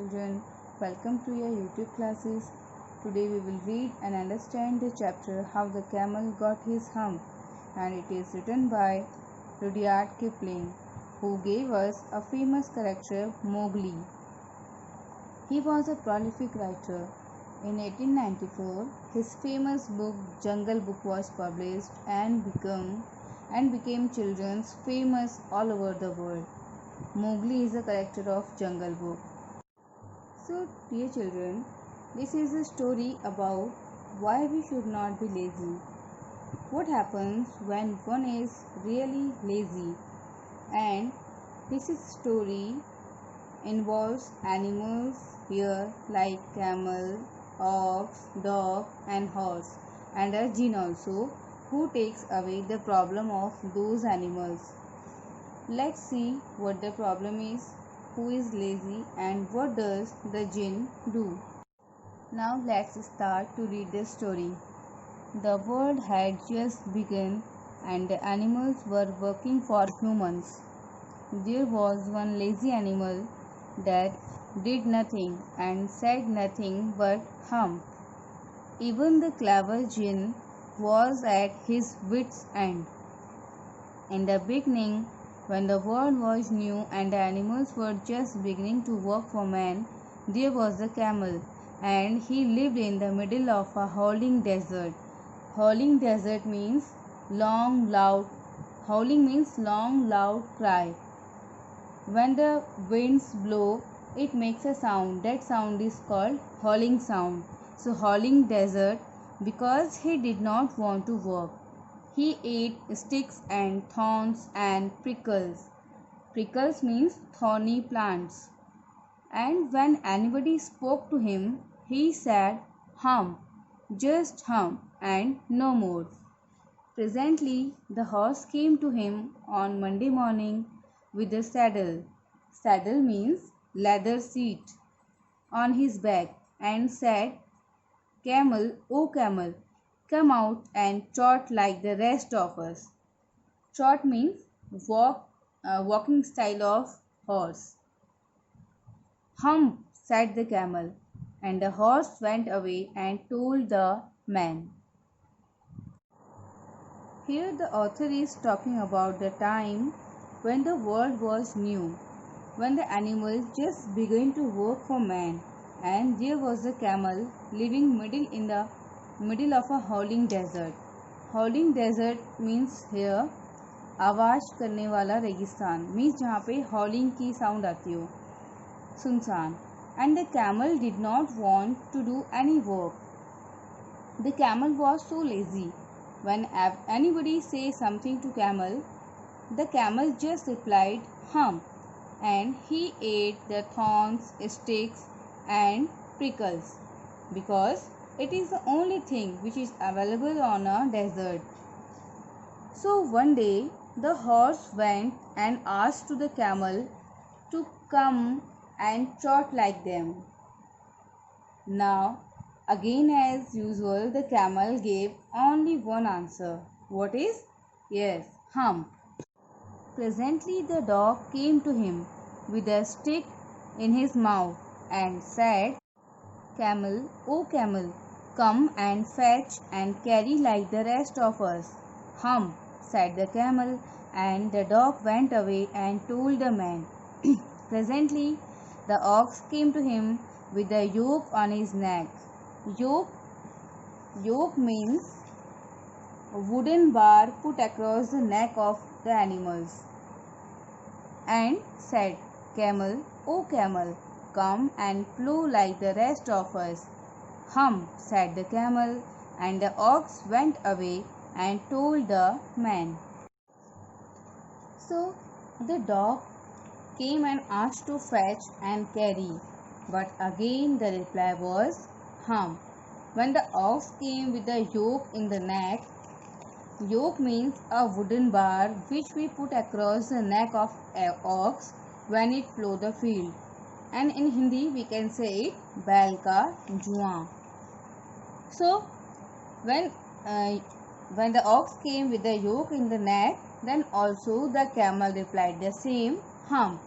children, welcome to your YouTube classes. Today we will read and understand the chapter How the Camel Got His Hump, and it is written by Rudyard Kipling, who gave us a famous character Mowgli. He was a prolific writer. In 1894, his famous book Jungle Book was published and became children's famous all over the world. Mowgli is a character of Jungle Book. So, dear children, this is a story about why we should not be lazy. What happens when one is really lazy? And this is story involves animals here like camel, ox, dog and horse, and a jinn also who takes away the problem of those animals. Let's see what the problem is, who is lazy and what does the jinn do. Now let's start to read the story. The world had just begun and the animals were working for humans. There was one lazy animal that did nothing and said nothing but hum. Even the clever jinn was at his wits' end. In the beginning, when the world was new and the animals were just beginning to work for man, there was a camel, and he lived in the middle of a howling desert. Howling desert means long, loud. Howling means long, loud cry. When the winds blow, it makes a sound. That sound is called howling sound. So howling desert, because he did not want to work. He ate sticks and thorns and prickles. Prickles means thorny plants. And when anybody spoke to him, he said, hum, just hum, and no more. Presently, the horse came to him on Monday morning with a saddle. Saddle means leather seat on his back, and said, Camel, O camel, come out and trot like the rest of us. Trot means walking style of horse. Hum, said the camel, and the horse went away and told the man. Here the author is talking about the time when the world was new, when the animals just began to work for man, and there was a camel living in the middle of a howling desert. Howling desert means here आवाज़ करने वाला रेगिस्तान, means जहाँ पे हॉलिंग की sound आती हो, सुनसान. And the camel did not want to do any work. The camel was so lazy. When anybody say something to camel, the camel just replied hum, and he ate the thorns, sticks and prickles, because it is the only thing which is available on a desert. So one day the horse went and asked to the camel to come and trot like them. Now again, as usual, the camel gave only one answer. What is? Yes, hum. Presently the dog came to him with a stick in his mouth and said, Camel, O camel, come and fetch and carry like the rest of us. Hum, said the camel, and the dog went away and told the man. Presently the ox came to him with a yoke on his neck. Yoke means a wooden bar put across the neck of the animals, and said, Camel, O camel, come and plow like the rest of us. Hum, said the camel, and the ox went away and told the man. So the dog came and asked to fetch and carry, but again the reply was hum. When the ox came with the yoke in the neck, yoke means a wooden bar which we put across the neck of an ox when it plow the field, and in Hindi we can say it बैल का जुआं. So when the ox came with the yoke in the neck, then also the camel replied the same hum.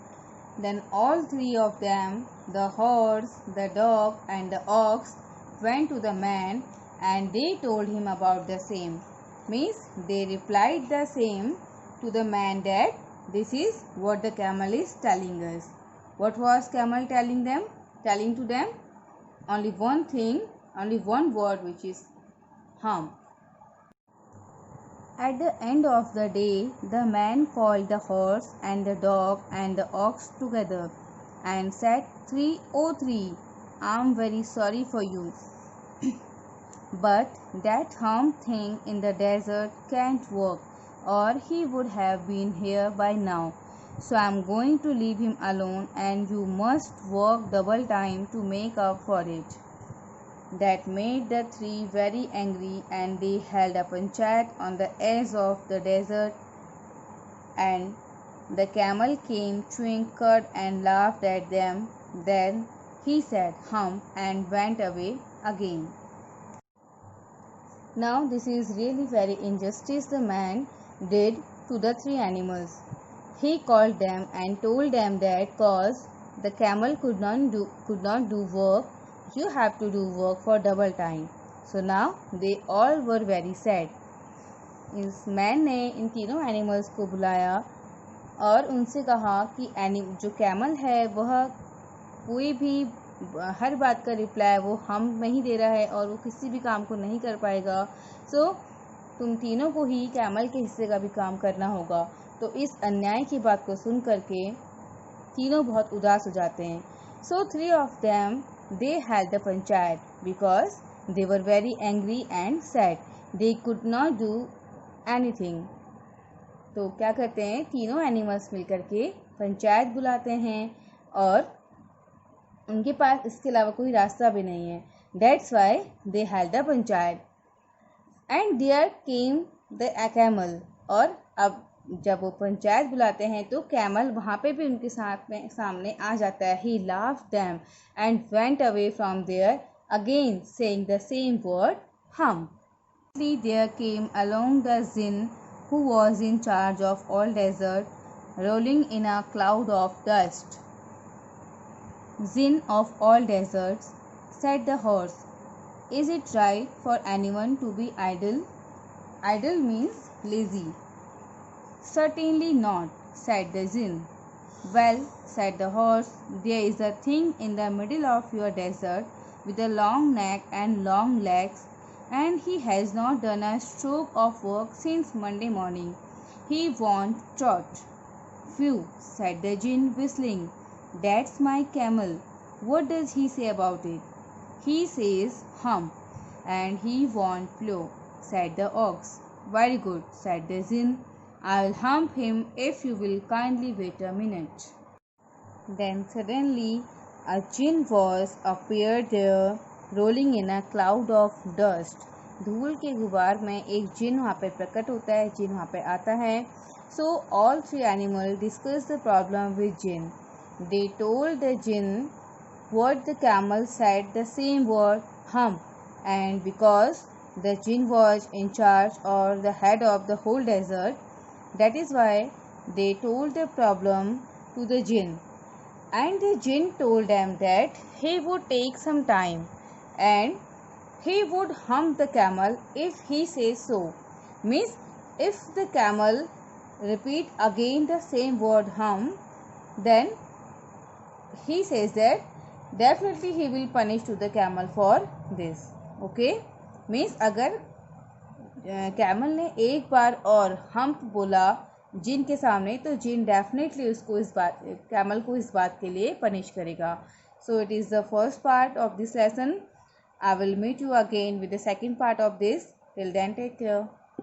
Then all three of them, the horse, the dog, and the ox, went to the man, and they told him about the same. Means they replied the same to the man, that this is what the camel is telling us. What was camel telling them? Telling to them only one thing, only one word, which is hum. At the end of the day, the man called the horse and the dog and the ox together and said, 303, I am very sorry for you. But that hum thing in the desert can't work, or he would have been here by now. So I am going to leave him alone, and you must work double time to make up for it. That made the three very angry, and they held a panchayat on the edge of the desert, and the camel came chewing cud and laughed at them. Then he said hum and went away again. Now this is really very injustice the man did to the three animals. He called them and told them that cause the camel could not do work, you have to do work for double time. So now they all were very sad. इस man ने इन तीनों animals को बुलाया और उनसे कहा कि जो कैमल है वह कोई भी हर बात का रिप्लाई वो हम नहीं दे रहा है और वो किसी भी काम को नहीं कर पाएगा. सो तुम तीनों को ही कैमल के हिस्से का भी काम करना होगा. तो इस अन्याय की बात को सुन करके तीनों बहुत उदास हो जाते हैं. सो 3 of them they held the panchayat because they were very angry and sad. They could not do anything. तो क्या करते हैं, तीनों एनिमल्स मिलकर के पंचायत बुलाते हैं और उनके पास इसके अलावा कोई रास्ता भी नहीं है. That's why they held the panchayat. And there came the camel. और अब जब वो पंचायत बुलाते हैं तो कैमल वहाँ पे भी उनके सामने आ जाता है. He laughed them and went away from there, again saying the same word hum. There came along the jinn who was in charge of all desert, rolling in a cloud of dust. Jinn of all deserts, said the horse, is it right for anyone to be idle? Idle means lazy. Certainly not, said the jinn. Well, said the horse, there is a thing in the middle of your desert with a long neck and long legs, and he has not done a stroke of work since Monday morning. He won't trot. Phew, said the jinn, whistling. That's my camel. What does he say about it? He says hum, and he won't plow, said the ox. Very good, said the jinn. I will hump him if you will kindly wait a minute. Then suddenly a jinn was appeared there, rolling in a cloud of dust. धूल के गुबार में एक जिन वहाँ पे प्रकट होता है, जिन वहाँ पे आता है. So all three animals discussed the problem with jinn. They told the jinn what the camel said, the same word hum, and because the jinn was in charge or the head of the whole desert, that is why they told the problem to the jinn. And the jinn told them that he would take some time and he would hump the camel if he says so. Means if the camel repeat again the same word hum, then he says that definitely he will punish to the camel for this. Okay, means अगर camel ने एक बार और hump बोला जिन के सामने तो जिन definitely उसको इस बात कैमल को इस बात के लिए पनिश करेगा. So it is the first part of this lesson. I will meet you again with the second part of this. Till then take care.